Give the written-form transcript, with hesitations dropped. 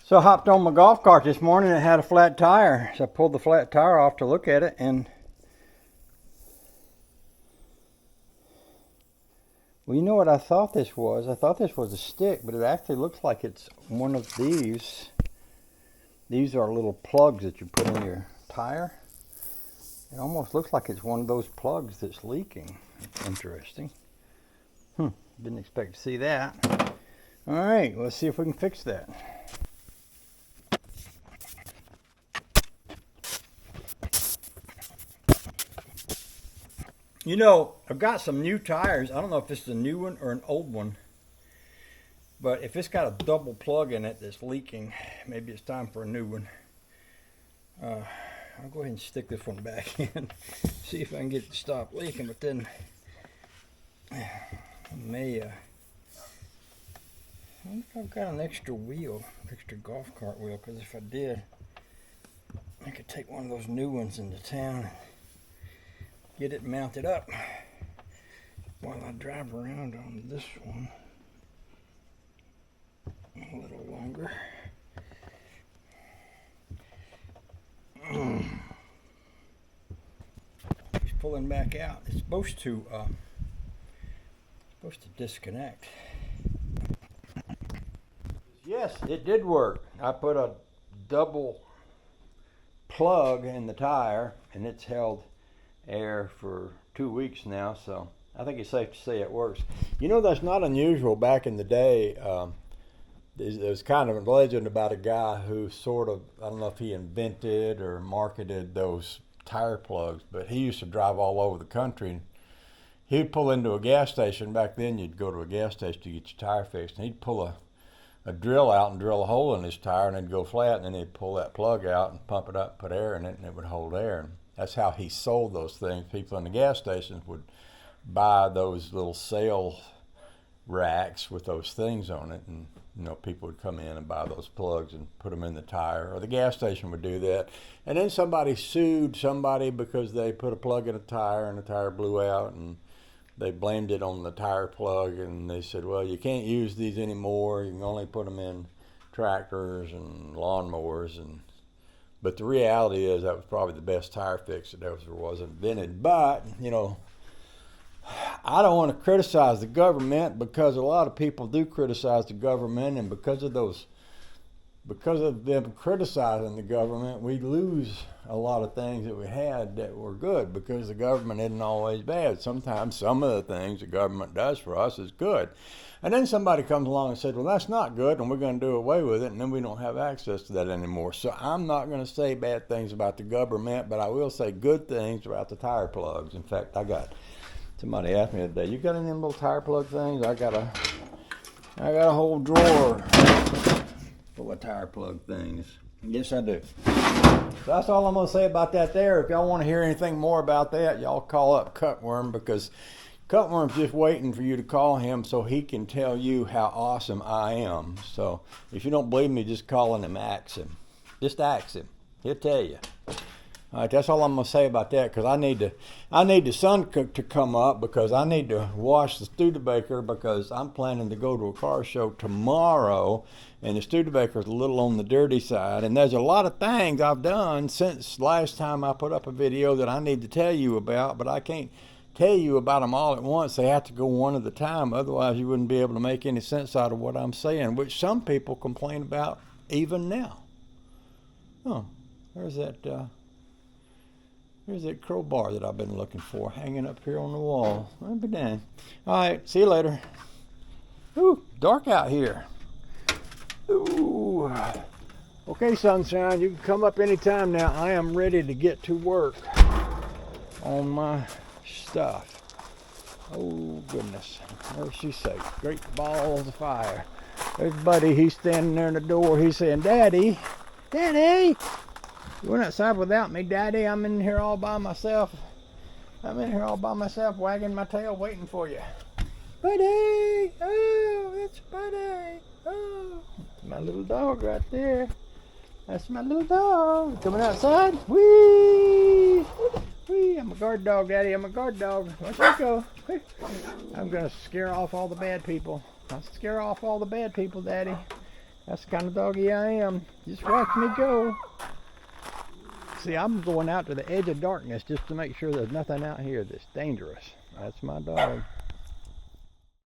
So I hopped on my golf cart this morning and it had a flat tire. So I pulled the flat tire off to look at it, and well, you know what I thought this was? I thought this was a stick, but it actually looks like it's one of these. These are little plugs that you put in your tire. It almost looks like it's one of those plugs that's leaking. Interesting. Didn't expect to see that. All right, let's see if we can fix that. You know, I've got some new tires. I don't know if this is a new one or an old one, but if it's got a double plug in it that's leaking, maybe it's time for a new one. I'll go ahead and stick this one back in, see if I can get it to stop leaking, but then I may, I wonder if I've got an extra wheel, extra golf cart wheel, because if I did, I could take one of those new ones into town and get it mounted up while I drive around on this one a little longer. It's pulling back out. It's supposed to disconnect. Yes, it did work. I put a double plug in the tire and it's held air for 2 weeks now, so I think it's safe to say it works. You know, that's not unusual. Back in the day, there's kind of a legend about a guy who sort of, I don't know if he invented or marketed those tire plugs, but he used to drive all over the country, and he'd pull into a gas station. Back then you'd go to a gas station to get your tire fixed, and he'd pull a drill out and drill a hole in his tire, and it'd go flat, and then he'd pull that plug out and pump it up, put air in it, and it would hold air. And that's how he sold those things. People in the gas stations would buy those little sale racks with those things on it, and you know, people would come in and buy those plugs and put them in the tire, or the gas station would do that. And then somebody sued somebody because they put a plug in a tire and the tire blew out, and they blamed it on the tire plug, and they said, well, you can't use these anymore. You can only put them in tractors and lawnmowers. But the reality is that was probably the best tire fix that ever was invented. But, you know, I don't want to criticize the government, because a lot of people do criticize the government, and because of them criticizing the government, we lose a lot of things that we had that were good, because the government isn't always bad. Sometimes some of the things the government does for us is good. And then somebody comes along and says, well, that's not good, and we're going to do away with it, and then we don't have access to that anymore. So I'm not going to say bad things about the government, but I will say good things about the tire plugs. In fact, somebody asked me the other day, you got any of them little tire plug things? I got a whole drawer full of tire plug things. Yes, I do. So that's all I'm going to say about that there. If y'all want to hear anything more about that, y'all call up Cutworm, because Cutworm's just waiting for you to call him so he can tell you how awesome I am. So if you don't believe me, just call him and ask him. Just ask him. He'll tell you. All right, that's all I'm going to say about that, because I need the sun to come up, because I need to wash the Studebaker, because I'm planning to go to a car show tomorrow, and the Studebaker's a little on the dirty side, and there's a lot of things I've done since last time I put up a video that I need to tell you about, but I can't tell you about them all at once. They have to go one at a time, otherwise you wouldn't be able to make any sense out of what I'm saying, which some people complain about even now. Oh, there's that crowbar that I've been looking for, hanging up here on the wall. I'll be dang. All right, see you later. Ooh, dark out here. Ooh. Okay, sunshine, you can come up anytime now. I am ready to get to work on my stuff. Oh, goodness. Mercy sakes. Great balls of fire. There's Buddy. He's standing there in the door. He's saying, Daddy, Daddy, you went outside without me, Daddy. I'm in here all by myself. Wagging my tail, waiting for you. Buddy! Oh, it's Buddy! Oh, my little dog right there. That's my little dog. Coming outside. Whee! Whee! I'm a guard dog, Daddy. I'm a guard dog. Watch me go. I'm going to scare off all the bad people. I'll scare off all the bad people, Daddy. That's the kind of doggy I am. Just watch me go. See, I'm going out to the edge of darkness just to make sure there's nothing out here that's dangerous. That's my dog.